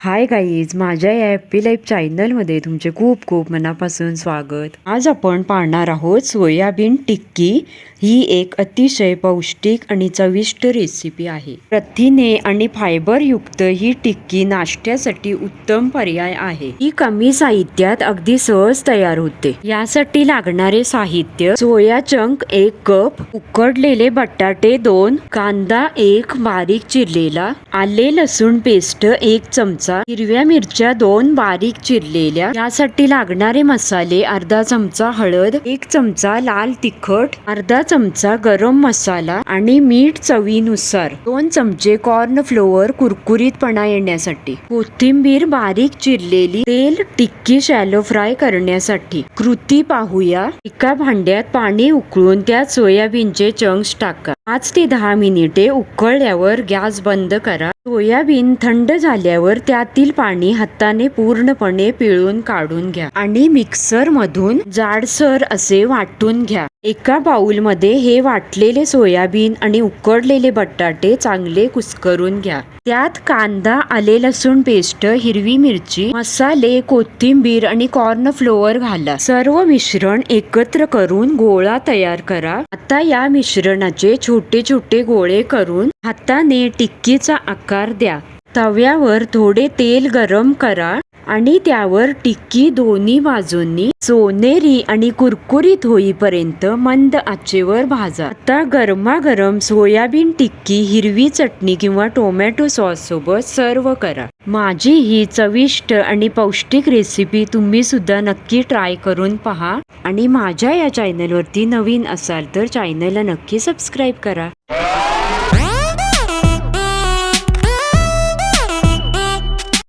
Hi guys, माझ्या या happy life चॅनलमध्ये तुमचे खूप खूप मनापासून स्वागत. आज आपण पाहणार आहोत सोयाबीन टिक्की. ही एक अतिशय पौष्टिक आणि चविष्ट रेसिपी आहे. प्रथिने आणि फायबर युक्त ही टिक्की नाश्त्यासाठी उत्तम पर्याय आहे. ही कमी साहित्यात अगदी सहज तयार होते. यासाठी लागणारे साहित्य: सोया चंक 1 कप, उकडलेले बटाटे 2, कांदा 1 बारीक चिरलेला, आले लसूण पेस्ट 1 चमचा, हिरव्या मिरच्या 2 बारीक चिरलेल्या. यासाठी लागणारे मसाले: अर्धा चमचा हळद, 1 चमचा लाल तिखट, अर्धा चमचा गरम मसाला आणि मीठ चवीनुसार, 2 चमचे कॉर्न फ्लोअर कुरकुरीतपणा येण्यासाठी, कोथिंबीर बारीक चिरलेली, तेल टिक्की शॅलो फ्राय करण्यासाठी. कृती पाहूया. एका भांड्यात पाणी उकळून त्यात सोयाबीनचे चंक्स टाका. 5 ते 10 मिनिटे उकळल्यावर गॅस बंद करा. सोयाबीन थंड झाल्यावर त्यातील पाणी हाताने पूर्णपणे पिळून काढून घ्या आणि मिक्सर मधून जाडसर असे वाटून घ्या. एका बाउल मध्ये हे वाटलेले सोयाबीन आणि उकडलेले बटाटे चांगले कुस्करून घ्या. त्यात कांदा, आले लसूण पेस्ट, हिरवी मिरची, मसाले, कोथिंबीर आणि कॉर्न फ्लोअर घाला. सर्व मिश्रण एकत्र करून गोळा तयार करा. आता या मिश्रणाचे छोटे छोटे गोळे करून हाताने टिक्कीचा आकार द्या. तव्यावर थोडे तेल गरम करा आणि त्यावर टिक्की दोन्ही बाजूंनी सोनेरी आणि कुरकुरीत होईपर्यंत मंद आचेवर भाजा. आता गरमागरम सोयाबीन टिक्की हिरवी चटणी किंवा टोमॅटो सॉस सोबत सर्व करा. माझी ही चविष्ट आणि पौष्टिक रेसिपी तुम्ही सुद्धा नक्की ट्राय करून पहा आणि माझ्या या चॅनलवरती नवीन असाल तर चॅनलला नक्की सबस्क्राईब करा.